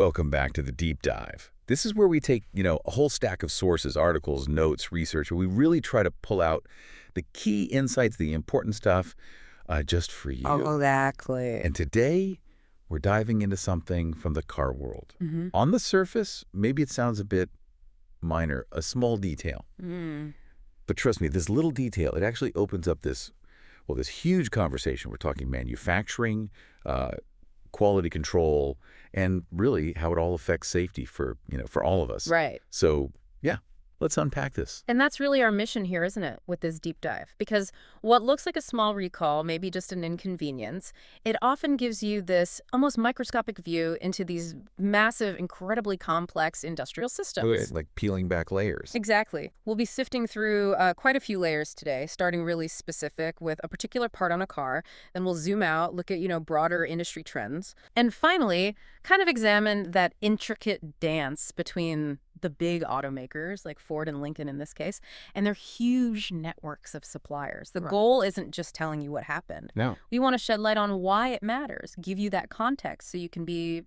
Welcome back to the Deep Dive. This is where we take, a whole stack of sources, articles, notes, research, and we really try to pull out the key insights, the important stuff, just for you. Oh, exactly. And today, we're diving into something from the car world. Mm-hmm. On the surface, maybe it sounds a bit minor, a small detail. But trust me, this little detail, it actually opens up this huge conversation. We're talking manufacturing, quality control, and really how it all affects safety for all of us. Right. So, yeah, let's unpack this. And that's really our mission here, isn't it, with this deep dive? Because what looks like a small recall, maybe just an inconvenience, it often gives you this almost microscopic view into these massive, incredibly complex industrial systems. Like peeling back layers. Exactly. We'll be sifting through quite a few layers today, starting really specific with a particular part on a car. Then we'll zoom out, look at, broader industry trends. And finally, kind of examine that intricate dance between the big automakers, like Ford and Lincoln in this case, and their huge networks of suppliers. The goal isn't just telling you what happened. No. We want to shed light on why it matters, give you that context so you can be,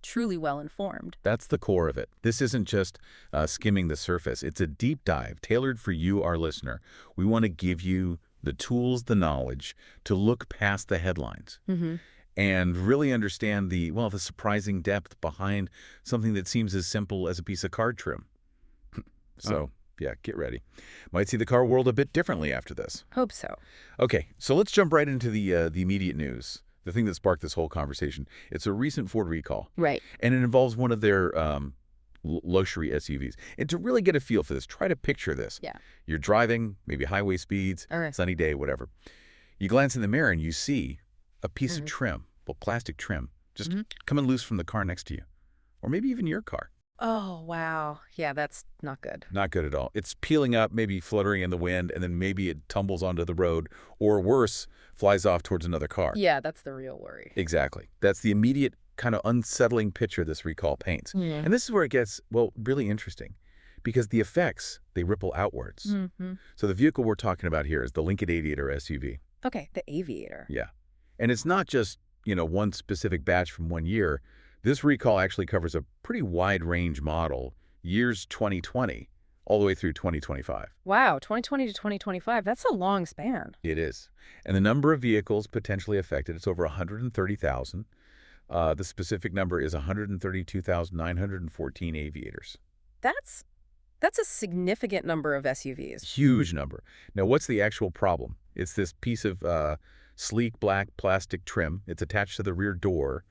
truly well-informed. That's the core of it. This isn't just skimming the surface. It's a deep dive tailored for you, our listener. We want to give you the tools, the knowledge to look past the headlines. And really understand the surprising depth behind something that seems as simple as a piece of card trim. So, yeah, get ready. Might see the car world a bit differently after this. Hope so. Okay, so let's jump right into the immediate news, the thing that sparked this whole conversation. It's a recent Ford recall. Right. And it involves one of their luxury SUVs. And to really get a feel for this, try to picture this. Yeah. You're driving, maybe highway speeds, sunny day, whatever. You glance in the mirror and you see a piece of trim, plastic trim, just coming loose from the car next to you. Or maybe even your car. Oh, wow. Yeah, that's not good. Not good at all. It's peeling up, maybe fluttering in the wind, and then maybe it tumbles onto the road, or worse, flies off towards another car. Yeah, that's the real worry. Exactly. That's the immediate kind of unsettling picture this recall paints. And this is where it gets, really interesting, because the effects, they ripple outwards. So the vehicle we're talking about here is the Lincoln Aviator SUV. Okay, the Aviator. Yeah. And it's not just, one specific batch from one year. This recall actually covers a pretty wide range model, years 2020, all the way through 2025. Wow, 2020 to 2025, that's a long span. It is. And the number of vehicles potentially affected, it's over 130,000. The specific number is 132,914 Aviators. That's a significant number of SUVs. Huge number. Now, what's the actual problem? It's this piece of sleek black plastic trim. It's attached to the rear door,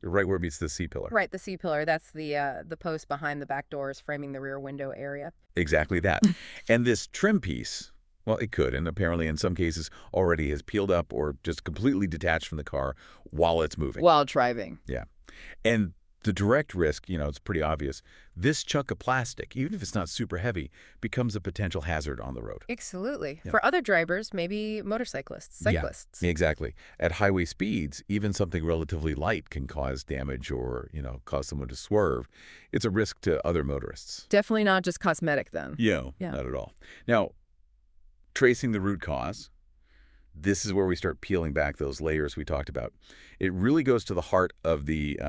right where it meets the C-pillar. Right, the C-pillar. That's the post behind the back doors framing the rear window area. Exactly that. And this trim piece, it could, and apparently in some cases already has peeled up or just completely detached from the car while it's moving. While driving. Yeah. And the direct risk, it's pretty obvious. This chunk of plastic, even if it's not super heavy, becomes a potential hazard on the road. Absolutely. Yeah. For other drivers, maybe motorcyclists, cyclists. Yeah, exactly. At highway speeds, even something relatively light can cause damage or, cause someone to swerve. It's a risk to other motorists. Definitely not just cosmetic then. Yeah, not at all. Now, tracing the root cause, this is where we start peeling back those layers we talked about. It really goes to the heart of the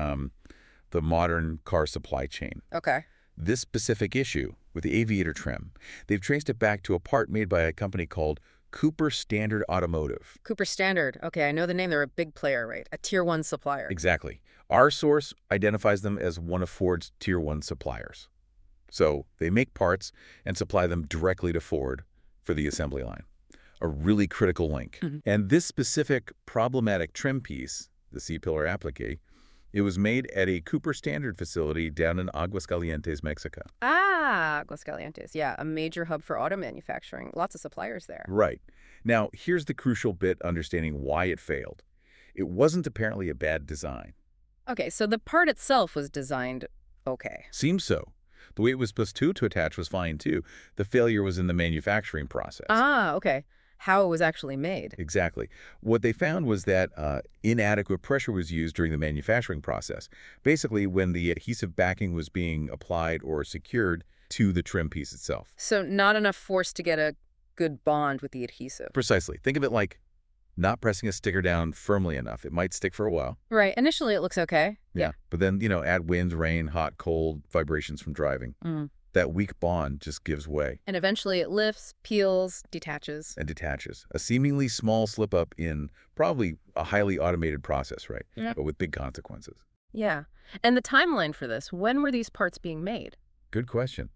modern car supply chain. Okay. This specific issue with the Aviator trim, they've traced it back to a part made by a company called Cooper Standard Automotive. Cooper Standard. Okay, I know the name. They're a big player, right? A Tier 1 supplier. Exactly. Our source identifies them as one of Ford's Tier 1 suppliers. So they make parts and supply them directly to Ford for the assembly line. A really critical link. And this specific problematic trim piece, the C-pillar applique, it was made at a Cooper Standard facility down in Aguascalientes, Mexico. Ah, Aguascalientes. Yeah, a major hub for auto manufacturing. Lots of suppliers there. Right. Now, here's the crucial bit understanding why it failed. It wasn't apparently a bad design. Okay, so the part itself was designed okay. Seems so. The way it was supposed to attach was fine, too. The failure was in the manufacturing process. Ah, okay. How it was actually made. Exactly. What they found was that inadequate pressure was used during the manufacturing process. Basically, when the adhesive backing was being applied or secured to the trim piece itself. So not enough force to get a good bond with the adhesive. Precisely. Think of it like not pressing a sticker down firmly enough. It might stick for a while. Right. Initially, it looks okay. Yeah. But then, add wind, rain, hot, cold, vibrations from driving. Mm. That weak bond just gives way. And eventually it lifts, peels, detaches. And detaches. A seemingly small slip-up in probably a highly automated process, right? Yeah. But with big consequences. Yeah. And the timeline for this, when were these parts being made? Good question.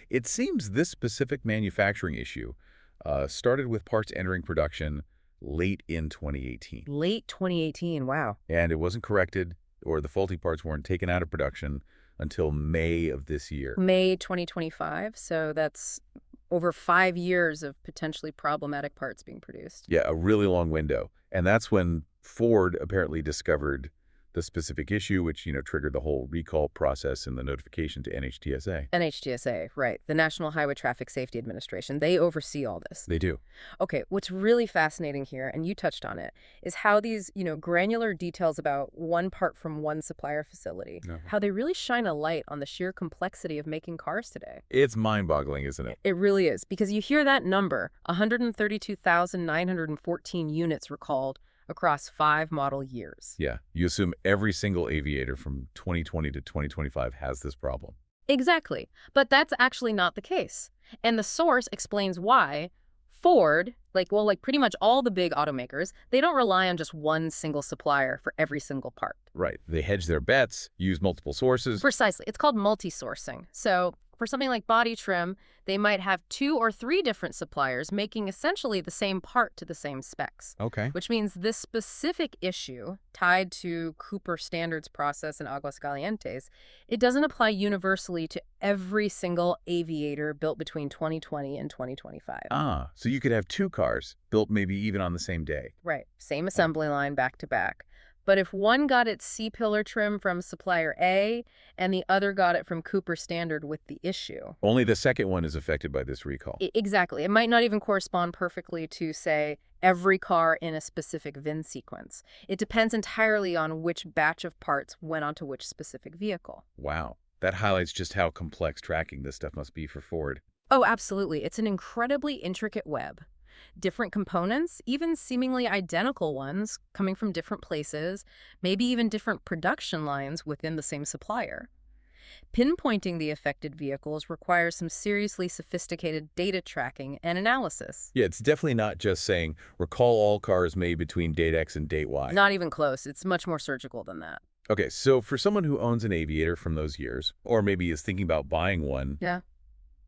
It seems this specific manufacturing issue started with parts entering production late in 2018. Late 2018, wow. And it wasn't corrected, or the faulty parts weren't taken out of production until May of this year. May 2025, so that's over 5 years of potentially problematic parts being produced. Yeah, a really long window. And that's when Ford apparently discovered the specific issue, which, triggered the whole recall process and the notification to NHTSA. NHTSA, right, the National Highway Traffic Safety Administration. They oversee all this. They do. Okay, what's really fascinating here, and you touched on it, is how these, granular details about one part from one supplier facility, how they really shine a light on the sheer complexity of making cars today. It's mind-boggling, isn't it? It really is, because you hear that number, 132,914 units recalled across 5 model years. Yeah, you assume every single Aviator from 2020 to 2025 has this problem. Exactly, but that's actually not the case. And the source explains why Ford, pretty much all the big automakers, they don't rely on just one single supplier for every single part. Right. They hedge their bets, use multiple sources. Precisely. It's called multi-sourcing. So for something like body trim, they might have 2 or 3 different suppliers making essentially the same part to the same specs. Okay. Which means this specific issue tied to Cooper Standard's process in Aguascalientes, it doesn't apply universally to every single Aviator built between 2020 and 2025. Ah, so you could have 2 cars built maybe even on the same day. Right. Same assembly line back to back. But if one got its C-pillar trim from supplier A and the other got it from Cooper Standard with the issue. Only the second one is affected by this recall. Exactly. It might not even correspond perfectly to, say, every car in a specific VIN sequence. It depends entirely on which batch of parts went onto which specific vehicle. Wow. That highlights just how complex tracking this stuff must be for Ford. Oh, absolutely. It's an incredibly intricate web. Different components, even seemingly identical ones, coming from different places, maybe even different production lines within the same supplier. Pinpointing the affected vehicles requires some seriously sophisticated data tracking and analysis. Yeah, it's definitely not just saying, recall all cars made between date X and date Y. Not even close. It's much more surgical than that. Okay, so for someone who owns an Aviator from those years, or maybe is thinking about buying one, Yeah.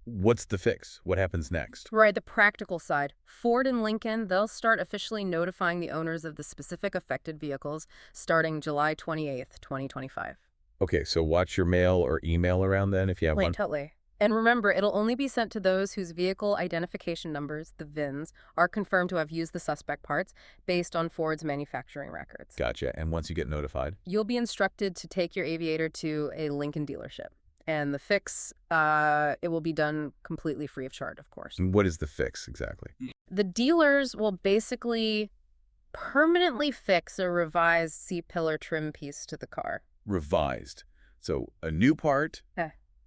what's the fix? What happens next? Right, the practical side. Ford and Lincoln, they'll start officially notifying the owners of the specific affected vehicles starting July 28th, 2025. Okay, so watch your mail or email around then if you have one. Totally. And remember, it'll only be sent to those whose vehicle identification numbers, the VINs, are confirmed to have used the suspect parts based on Ford's manufacturing records. Gotcha. And once you get notified? You'll be instructed to take your Aviator to a Lincoln dealership. And the fix, it will be done completely free of charge, of course. And what is the fix exactly? The dealers will basically permanently fix a revised C-pillar trim piece to the car. Revised. So a new part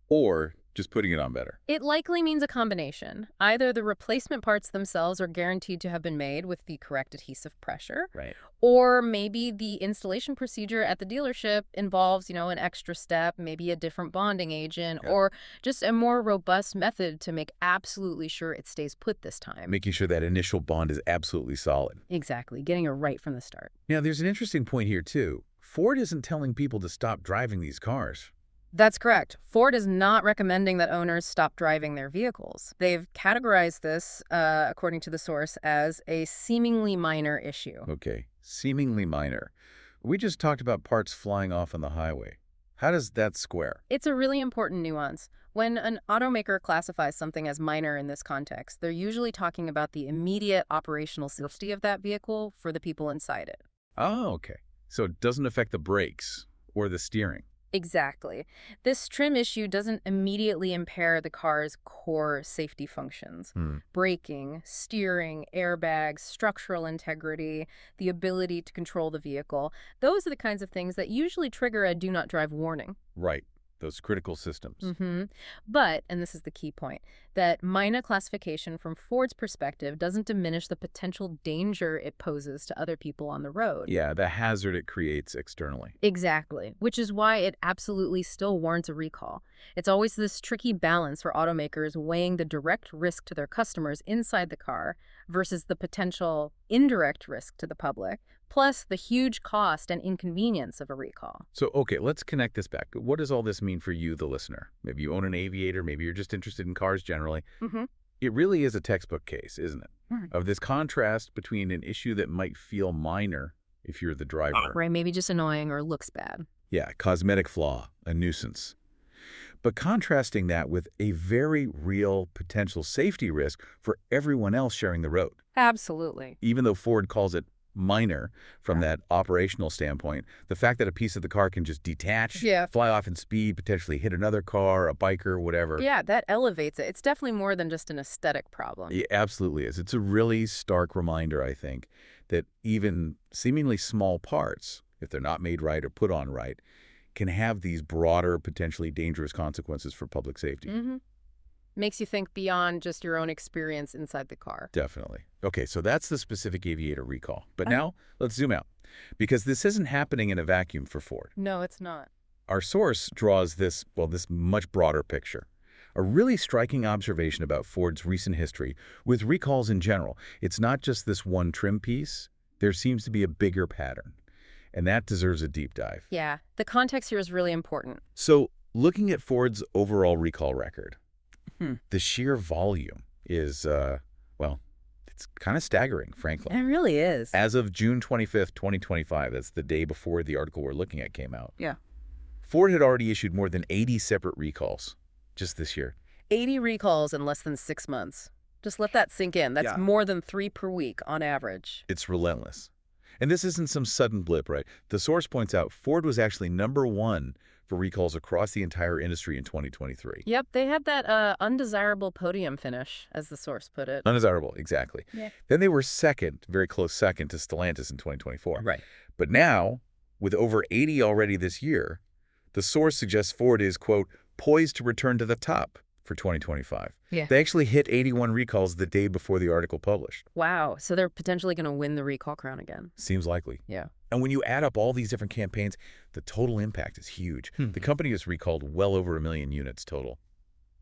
or just putting it on better? It likely means a combination. Either the replacement parts themselves are guaranteed to have been made with the correct adhesive pressure. Right. Or maybe the installation procedure at the dealership involves, an extra step, maybe a different bonding agent, or just a more robust method to make absolutely sure it stays put this time. Making sure that initial bond is absolutely solid. Exactly. Getting it right from the start. Now, there's an interesting point here, too. Ford isn't telling people to stop driving these cars. That's correct. Ford is not recommending that owners stop driving their vehicles. They've categorized this, according to the source, as a seemingly minor issue. Okay, seemingly minor. We just talked about parts flying off on the highway. How does that square? It's a really important nuance. When an automaker classifies something as minor in this context, they're usually talking about the immediate operational safety of that vehicle for the people inside it. Oh, okay. So it doesn't affect the brakes or the steering. Exactly. This trim issue doesn't immediately impair the car's core safety functions. Braking, steering, airbags, structural integrity, the ability to control the vehicle. Those are the kinds of things that usually trigger a do not drive warning. Right. Those critical systems. But, and this is the key point, that minor classification from Ford's perspective doesn't diminish the potential danger it poses to other people on the road. Yeah, the hazard it creates externally. Exactly, which is why it absolutely still warrants a recall. It's always this tricky balance for automakers weighing the direct risk to their customers inside the car versus the potential indirect risk to the public, plus the huge cost and inconvenience of a recall. So, okay, let's connect this back. What does all this mean for you, the listener? Maybe you own an Aviator, maybe you're just interested in cars generally. Mm-hmm. It really is a textbook case, isn't it? Right. Of this contrast between an issue that might feel minor if you're the driver. Right, maybe just annoying or looks bad. Yeah, cosmetic flaw, a nuisance. But contrasting that with a very real potential safety risk for everyone else sharing the road. Absolutely. Even though Ford calls it minor from that operational standpoint, the fact that a piece of the car can just detach, Yeah. fly off in speed, potentially hit another car, a biker, whatever. Yeah, that elevates it. It's definitely more than just an aesthetic problem. It absolutely is. It's a really stark reminder, I think, that even seemingly small parts, if they're not made right or put on right, can have these broader, potentially dangerous consequences for public safety. Mm-hmm. Makes you think beyond just your own experience inside the car. Definitely. Okay, so that's the specific Aviator recall. But now, let's zoom out, because this isn't happening in a vacuum for Ford. No, it's not. Our source draws this much broader picture. A really striking observation about Ford's recent history with recalls in general. It's not just this one trim piece. There seems to be a bigger pattern, and that deserves a deep dive. Yeah, the context here is really important. So, looking at Ford's overall recall record, the sheer volume is, it's kind of staggering, frankly. It really is. As of June 25th, 2025, that's the day before the article we're looking at came out, Yeah. Ford had already issued more than 80 separate recalls just this year. 80 recalls in less than 6 months. Just let that sink in. That's Yeah. more than 3 per week on average. It's relentless. And this isn't some sudden blip, right? The source points out Ford was actually #1 for recalls across the entire industry in 2023. Yep, they had that undesirable podium finish, as the source put it. Undesirable, exactly. Yeah. Then they were second, very close second, to Stellantis in 2024. Right. But now, with over 80 already this year, the source suggests Ford is, quote, poised to return to the top for 2025. Yeah. They actually hit 81 recalls the day before the article published. Wow, so they're potentially going to win the recall crown again. Seems likely. Yeah. And when you add up all these different campaigns, the total impact is huge. The company has recalled well over 1 million units total,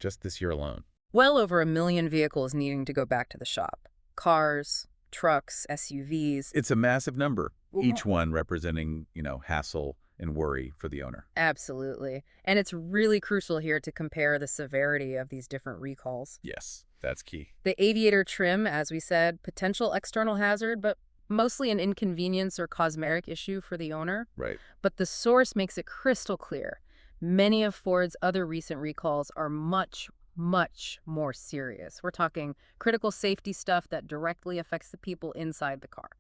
just this year alone. Well over 1 million vehicles needing to go back to the shop. Cars, trucks, SUVs. It's a massive number, each one representing, hassle and worry for the owner. Absolutely. And it's really crucial here to compare the severity of these different recalls. Yes, that's key. The Aviator trim, as we said, potential external hazard, but mostly an inconvenience or cosmetic issue for the owner. Right. But the source makes it crystal clear. Many of Ford's other recent recalls are much, much more serious. We're talking critical safety stuff that directly affects the people inside the car.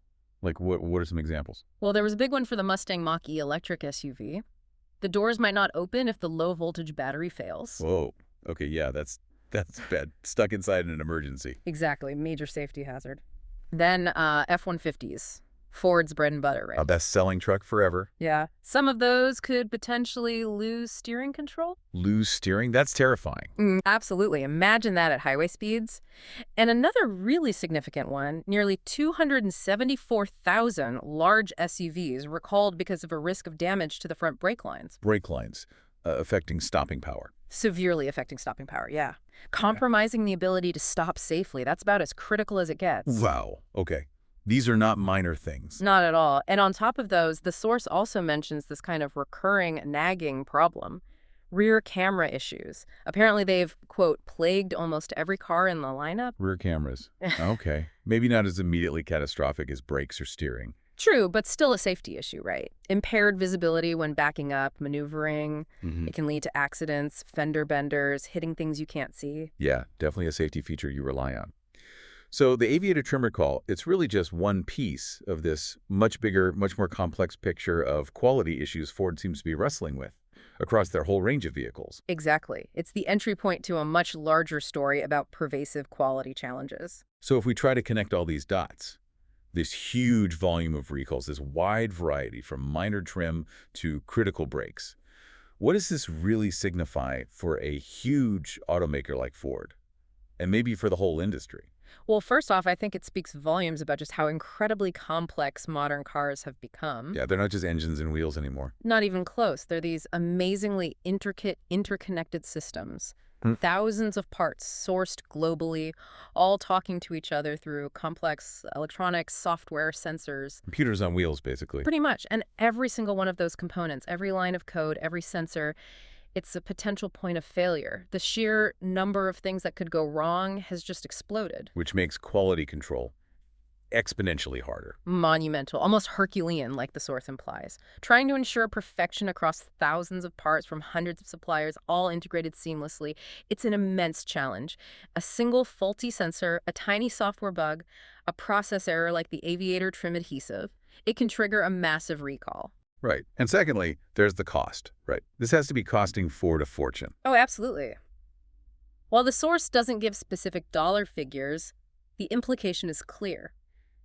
Like what are some examples? Well, there was a big one for the Mustang Mach-E electric SUV. The doors might not open if the low-voltage battery fails. Whoa. Okay, yeah, that's bad. Stuck inside in an emergency. Exactly, major safety hazard. Then F-150s, Ford's bread and butter, right? A best-selling truck forever. Yeah. Some of those could potentially lose steering control. Lose steering? That's terrifying. Absolutely. Imagine that at highway speeds. And another really significant one, nearly 274,000 large SUVs recalled because of a risk of damage to the front brake lines. Brake lines affecting stopping power. Severely affecting stopping power, yeah. Compromising the ability to stop safely. That's about as critical as it gets. Wow. Okay. These are not minor things. Not at all. And on top of those, the source also mentions this kind of recurring nagging problem. Rear camera issues. Apparently they've, quote, plagued almost every car in the lineup. Rear cameras. Okay. Maybe not as immediately catastrophic as brakes or steering. True, but still a safety issue, right? Impaired visibility when backing up, maneuvering. It can lead to accidents, fender benders, hitting things you can't see. Yeah, definitely a safety feature you rely on. So the Aviator trim recall, it's really just one piece of this much bigger, much more complex picture of quality issues Ford seems to be wrestling with across their whole range of vehicles. Exactly. It's the entry point to a much larger story about pervasive quality challenges. So if we try to connect all these dots, this huge volume of recalls, this wide variety from minor trim to critical brakes, what does this really signify for a huge automaker like Ford? and maybe for the whole industry. Well, first off, I think it speaks volumes about just how incredibly complex modern cars have become. Yeah, they're not just engines and wheels anymore. Not even close. They're these amazingly intricate, interconnected systems. Hmm. Thousands of parts sourced globally, all talking to each other through complex electronics, software, sensors. Computers on wheels, basically. Pretty much. And every single one of those components, every line of code, every sensor, it's a potential point of failure. The sheer number of things that could go wrong has just exploded. Which makes quality control exponentially harder. Monumental, almost Herculean, like the source implies. Trying to ensure perfection across thousands of parts from hundreds of suppliers, all integrated seamlessly, it's an immense challenge. A single faulty sensor, a tiny software bug, a process error like the Aviator trim adhesive, it can trigger a massive recall. Right. And secondly, there's the cost, right? This has to be costing Ford a fortune. Oh, absolutely. While the source doesn't give specific dollar figures, the implication is clear.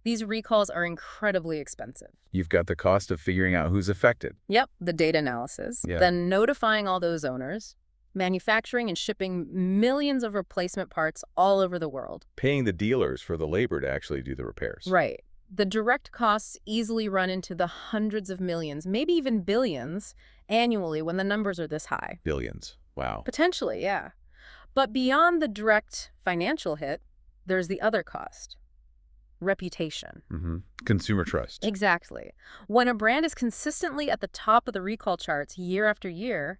These recalls are incredibly expensive. You've got the cost of figuring out who's affected. Yep, the data analysis. Yeah. Then notifying all those owners, manufacturing and shipping millions of replacement parts all over the world. Paying the dealers for the labor to actually do the repairs. Right. The direct costs easily run into the hundreds of millions, maybe even billions, annually when the numbers are this high. Billions. Wow. Potentially, yeah. But beyond the direct financial hit, there's the other cost. Reputation. Consumer trust. Exactly. When a brand is consistently at the top of the recall charts year after year,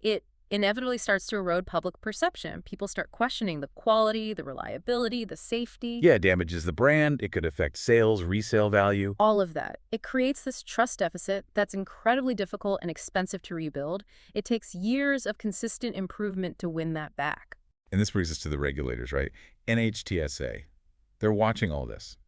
it inevitably starts to erode public perception. People start questioning the quality, the reliability, the safety. Yeah, it damages the brand. It could affect sales, resale value. All of that. It creates this trust deficit that's incredibly difficult and expensive to rebuild. It takes years of consistent improvement to win that back. And this brings us to the regulators, right? NHTSA. They're watching all this.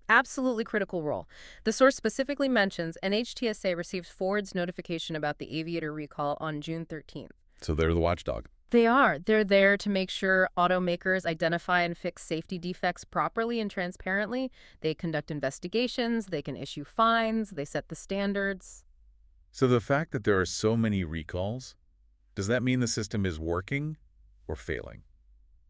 Absolutely critical role. The source specifically mentions NHTSA received Ford's notification about the Aviator recall on June 13th. So they're the watchdog. They are. They're there to make sure automakers identify and fix safety defects properly and transparently. They conduct investigations, they can issue fines, they set the standards. So the fact that there are so many recalls, does that mean the system is working or failing?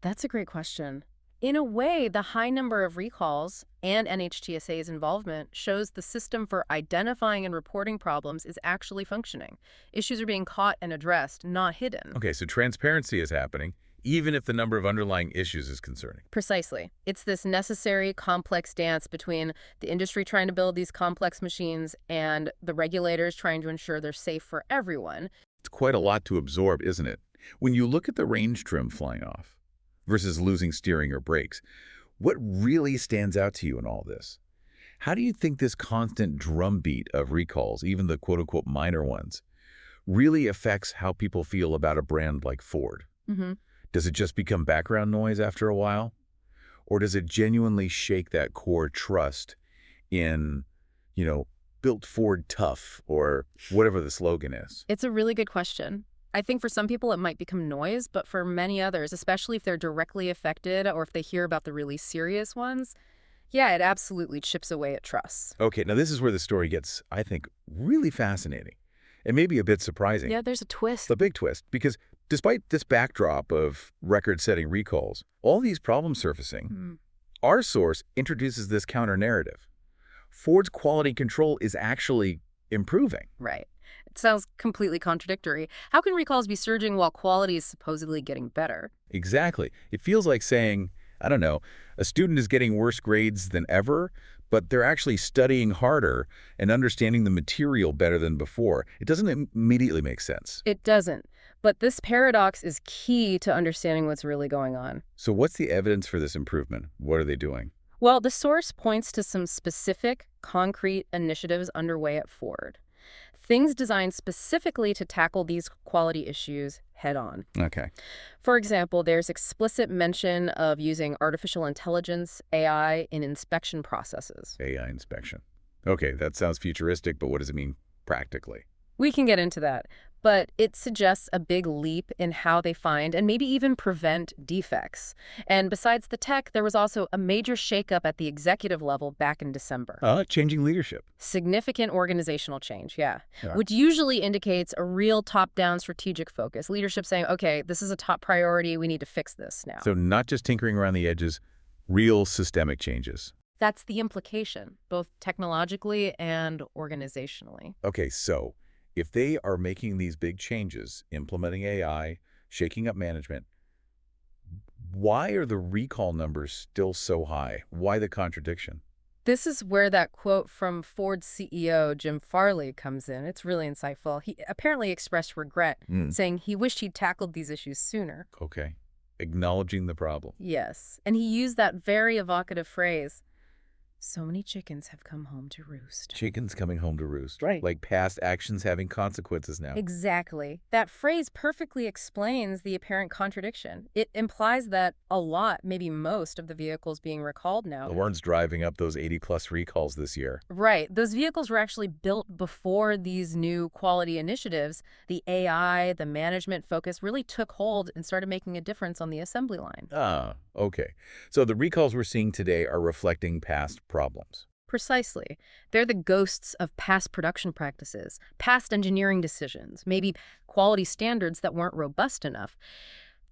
That's a great question. In a way, the high number of recalls and NHTSA's involvement shows the system for identifying and reporting problems is actually functioning. Issues are being caught and addressed, not hidden. Okay, so transparency is happening, even if the number of underlying issues is concerning. Precisely. It's this necessary, complex dance between the industry trying to build these complex machines and the regulators trying to ensure they're safe for everyone. It's quite a lot to absorb, isn't it? When you look at the range trim flying off versus losing steering or brakes, what really stands out to you in all this? How do you think this constant drumbeat of recalls, even the quote-unquote minor ones, really affects how people feel about a brand like Ford? Does it just become background noise after a while? Or does it genuinely shake that core trust in, built Ford tough, or whatever the slogan is? It's a really good question. I think for some people it might become noise, but for many others, especially if they're directly affected or if they hear about the really serious ones, yeah, it absolutely chips away at trust. Okay, now this is where the story gets, I think, really fascinating and maybe a bit surprising. Yeah, there's a twist. The big twist, because despite this backdrop of record-setting recalls, all these problems surfacing, our source introduces this counter-narrative. Ford's quality control is actually improving. Right. It sounds completely contradictory. How can recalls be surging while quality is supposedly getting better? Exactly. It feels like saying, I don't know, a student is getting worse grades than ever, but they're actually studying harder and understanding the material better than before. It doesn't immediately make sense. It doesn't. But this paradox is key to understanding what's really going on. So what's the evidence for this improvement? What are they doing? Well, the source points to some specific, concrete initiatives underway at Ford. Things designed specifically to tackle these quality issues head-on. Okay. For example, there's explicit mention of using artificial intelligence, AI, in inspection processes. AI inspection. Okay, that sounds futuristic, but what does it mean practically? We can get into that. but it suggests a big leap in how they find and maybe even prevent defects. And besides the tech, there was also a major shakeup at the executive level back in December. Changing leadership. Significant organizational change, yeah, Yeah. which usually indicates a real top-down strategic focus. Leadership saying, okay, this is a top priority, we need to fix this now. So not just tinkering around the edges, real systemic changes. That's the implication, both technologically and organizationally. Okay, so if they are making these big changes, implementing AI, shaking up management, why are the recall numbers still so high? Why the contradiction? This is where that quote from Ford's CEO, Jim Farley, comes in. It's really insightful. He apparently expressed regret, saying he wished he'd tackled these issues sooner. Okay. Acknowledging the problem. Yes, and he used that very evocative phrase, "So many chickens have come home to roost." Chickens coming home to roost. Right. Like past actions having consequences now. Exactly. That phrase perfectly explains the apparent contradiction. It implies that a lot, maybe most, of the vehicles being recalled now. The ones driving up those 80-plus recalls this year. Right. Those vehicles were actually built before these new quality initiatives. The AI, the management focus really took hold and started making a difference on the assembly line. Ah, okay. So the recalls we're seeing today are reflecting past problems. Precisely. They're the ghosts of past production practices, past engineering decisions, maybe quality standards that weren't robust enough.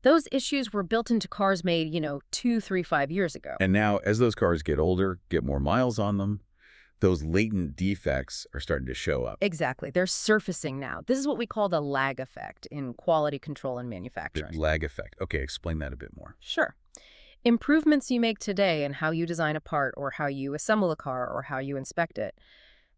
Those issues were built into cars made, 2, 3, 5 years ago. And now, as those cars get older, get more miles on them, those latent defects are starting to show up. Exactly. They're surfacing now. This is what we call the lag effect in quality control and The manufacturing. lag effect. Okay, explain that a bit more. Sure. Improvements you make today in how you design a part or how you assemble a car or how you inspect it,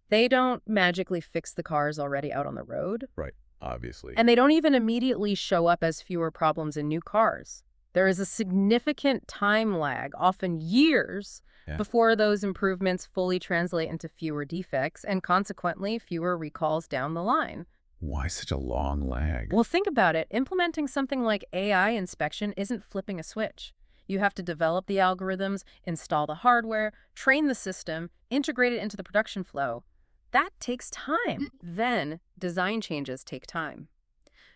they don't magically fix the cars already out on the road. Right, obviously. And they don't even immediately show up as fewer problems in new cars. There is a significant time lag, often years, Yeah. before those improvements fully translate into fewer defects and consequently fewer recalls down the line. Why such a long lag? Well, think about it. Implementing something like AI inspection isn't flipping a switch. You have to develop the algorithms, install the hardware, train the system, integrate it into the production flow. That takes time. Then, design changes take time.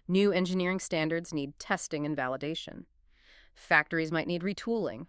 New engineering standards need testing and validation. Factories might need retooling.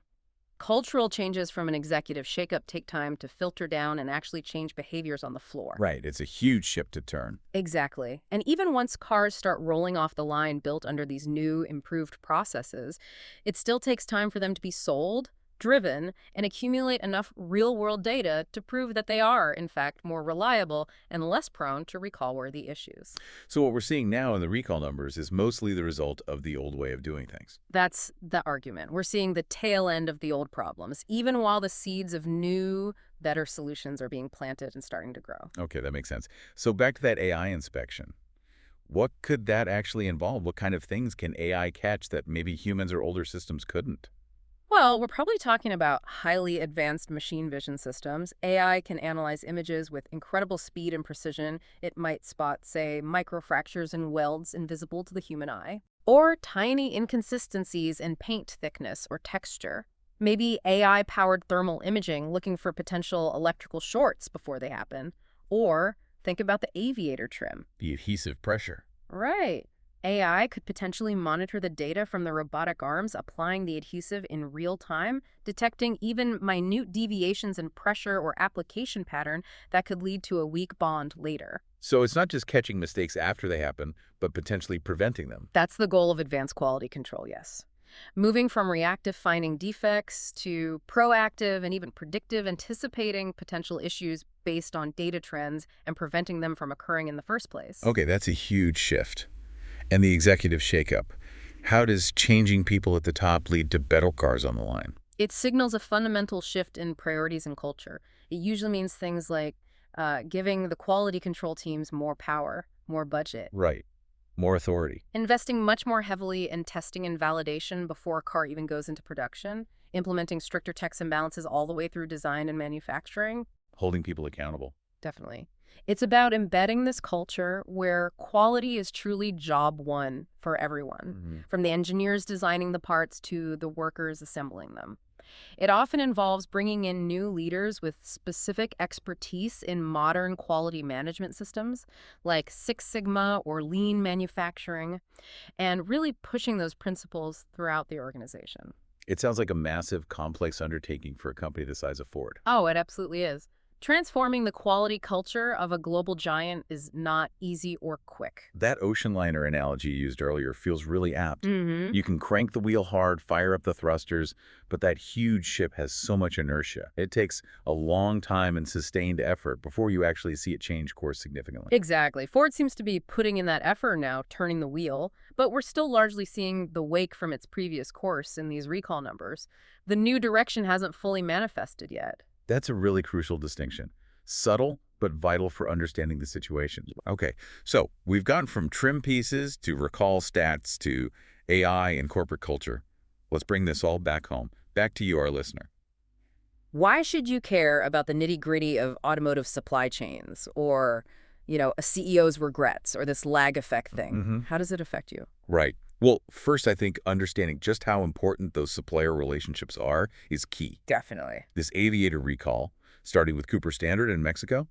Cultural changes from an executive shakeup take time to filter down and actually change behaviors on the floor. Right, it's a huge ship to turn. Exactly. And even once cars start rolling off the line built under these new, improved processes, it still takes time for them to be sold, driven, and accumulate enough real-world data to prove that they are, in fact, more reliable and less prone to recall-worthy issues. So what we're seeing now in the recall numbers is mostly the result of the old way of doing things. That's the argument. We're seeing the tail end of the old problems, even while the seeds of new, better solutions are being planted and starting to grow. Okay, that makes sense. So back to that AI inspection. What could that actually involve? What kind of things can AI catch that maybe humans or older systems couldn't? Well, we're probably talking about highly advanced machine vision systems. AI can analyze images with incredible speed and precision. It might spot, say, microfractures and welds invisible to the human eye, or tiny inconsistencies in paint thickness or texture. Maybe AI-powered thermal imaging looking for potential electrical shorts before they happen. Or think about the aviator trim. The adhesive pressure. Right. AI could potentially monitor the data from the robotic arms applying the adhesive in real time, detecting even minute deviations in pressure or application pattern that could lead to a weak bond later. So it's not just catching mistakes after they happen, but potentially preventing them. That's the goal of advanced quality control, yes. Moving from reactive finding defects to proactive and even predictive anticipating potential issues based on data trends and preventing them from occurring in the first place. Okay, that's a huge shift. And the executive shakeup. How does changing people at the top lead to better cars on the line? It signals a fundamental shift in priorities and culture. It usually means things like giving the quality control teams more power, more budget. Right. More authority. Investing much more heavily in testing and validation before a car even goes into production. Implementing stricter checks and balances all the way through design and manufacturing. Holding people accountable. Definitely. It's about embedding this culture where quality is truly job one for everyone, from the engineers designing the parts to the workers assembling them. It often involves bringing in new leaders with specific expertise in modern quality management systems, like Six Sigma or lean manufacturing, and really pushing those principles throughout the organization. It sounds like a massive, complex undertaking for a company the size of Ford. Oh, it absolutely is. Transforming the quality culture of a global giant is not easy or quick. That ocean liner analogy you used earlier feels really apt. Mm-hmm. You can crank the wheel hard, fire up the thrusters, but that huge ship has so much inertia. It takes a long time and sustained effort before you actually see it change course significantly. Exactly. Ford seems to be putting in that effort now, turning the wheel, but we're still largely seeing the wake from its previous course in these recall numbers. The new direction hasn't fully manifested yet. That's a really crucial distinction. Subtle, but vital for understanding the situation. Okay, so we've gone from trim pieces to recall stats to AI and corporate culture. Let's bring this all back home. Back to you, our listener. Why should you care about the nitty-gritty of automotive supply chains or, a CEO's regrets or this lag effect thing? How does it affect you? Right. Well, first, I think understanding just how important those supplier relationships are is key. Definitely. This Aviator recall, starting with Cooper Standard in Mexico,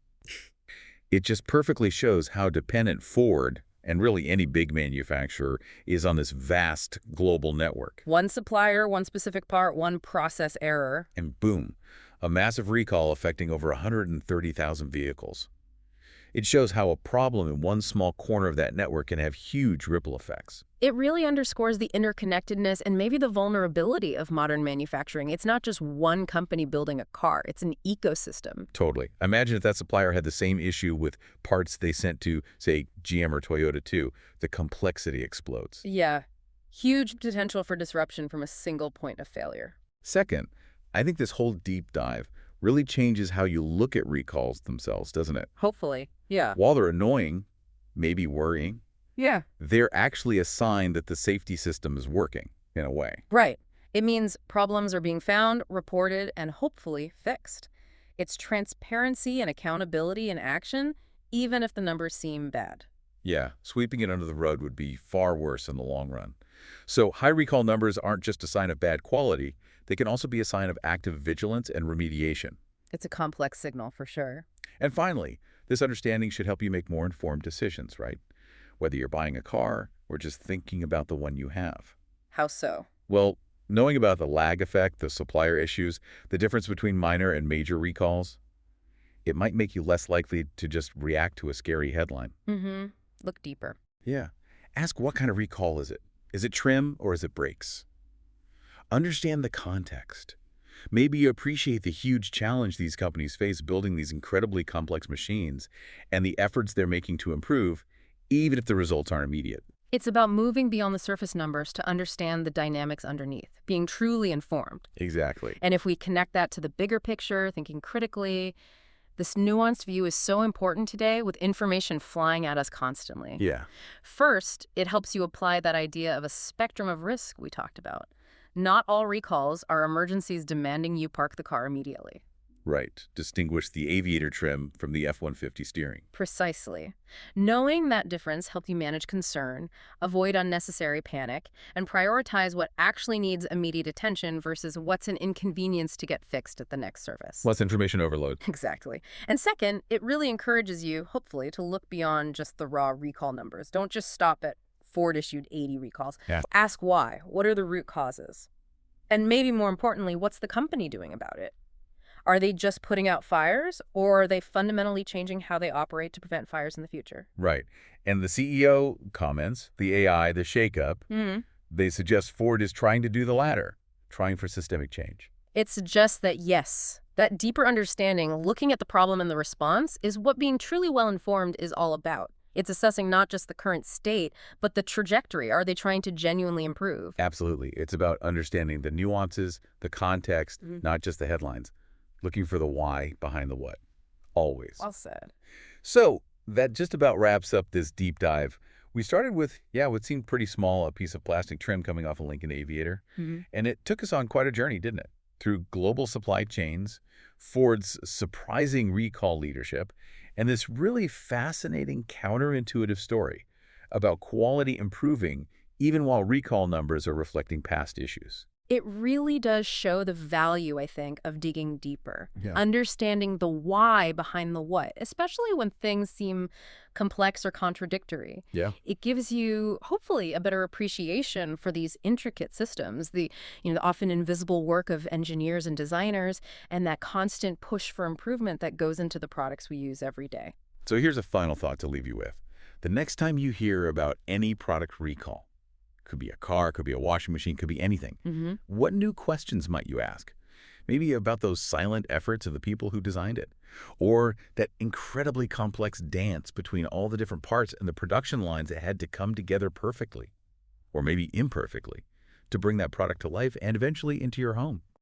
it just perfectly shows how dependent Ford, and really any big manufacturer, is on this vast global network. One supplier, one specific part, one process error. And boom, a massive recall affecting over 130,000 vehicles. It shows how a problem in one small corner of that network can have huge ripple effects. It really underscores the interconnectedness and maybe the vulnerability of modern manufacturing. It's not just one company building a car, it's an ecosystem. Totally. Imagine if that supplier had the same issue with parts they sent to, say, GM or Toyota too. The complexity explodes. Yeah, huge potential for disruption from a single point of failure. Second, I think this whole deep dive really changes how you look at recalls themselves, doesn't it? Hopefully, yeah. While they're annoying, maybe worrying, Yeah. they're actually a sign that the safety system is working, in a way. Right. It means problems are being found, reported, and hopefully fixed. It's transparency and accountability in action, even if the numbers seem bad. Yeah, sweeping it under the rug would be far worse in the long run. So high recall numbers aren't just a sign of bad quality, they can also be a sign of active vigilance and remediation. It's a complex signal for sure. And finally, this understanding should help you make more informed decisions, right? Whether you're buying a car or just thinking about the one you have. How so? Well, knowing about the lag effect, the supplier issues, the difference between minor and major recalls, it might make you less likely to just react to a scary headline. Mm-hmm. Look deeper. Yeah. Ask what kind of recall is it? Is it trim or is it brakes? Understand the context. Maybe you appreciate the huge challenge these companies face building these incredibly complex machines and the efforts they're making to improve, even if the results aren't immediate. It's about moving beyond the surface numbers to understand the dynamics underneath, being truly informed. Exactly. And if we connect that to the bigger picture, thinking critically, this nuanced view is so important today with information flying at us constantly. Yeah. First, it helps you apply that idea of a spectrum of risk we talked about. Not all recalls are emergencies demanding you park the car immediately. Right. Distinguish the Aviator trim from the F-150 steering. Precisely. Knowing that difference helps you manage concern, avoid unnecessary panic, and prioritize what actually needs immediate attention versus what's an inconvenience to get fixed at the next service. Less information overload. Exactly. And second, it really encourages you, hopefully, to look beyond just the raw recall numbers. Don't just stop at Ford issued 80 recalls. Yeah. Ask why. What are the root causes? And maybe more importantly, what's the company doing about it? Are they just putting out fires, or are they fundamentally changing how they operate to prevent fires in the future? Right. And the CEO comments, the AI, the shakeup, they suggest Ford is trying to do the latter, trying for systemic change. It suggests that, yes, that deeper understanding, looking at the problem and the response, is what being truly well-informed is all about. It's assessing not just the current state, but the trajectory. Are they trying to genuinely improve? Absolutely. It's about understanding the nuances, the context, not just the headlines. Looking for the why behind the what. Always. Well said. So that just about wraps up this deep dive. We started with, what seemed pretty small, a piece of plastic trim coming off a Lincoln Aviator. And it took us on quite a journey, didn't it? Through global supply chains, Ford's surprising recall leadership, and this really fascinating counterintuitive story about quality improving even while recall numbers are reflecting past issues. It really does show the value, I think, of digging deeper, Yeah. understanding the why behind the what, especially when things seem complex or contradictory. Yeah. It gives you, hopefully, a better appreciation for these intricate systems, the often invisible work of engineers and designers, and that constant push for improvement that goes into the products we use every day. So here's a final thought to leave you with. The next time you hear about any product recall, could be a car, could be a washing machine, could be anything, Hmm. what new questions might you ask? Maybe about those silent efforts of the people who designed it, or that incredibly complex dance between all the different parts and the production lines that had to come together perfectly, or maybe imperfectly, to bring that product to life and eventually into your home.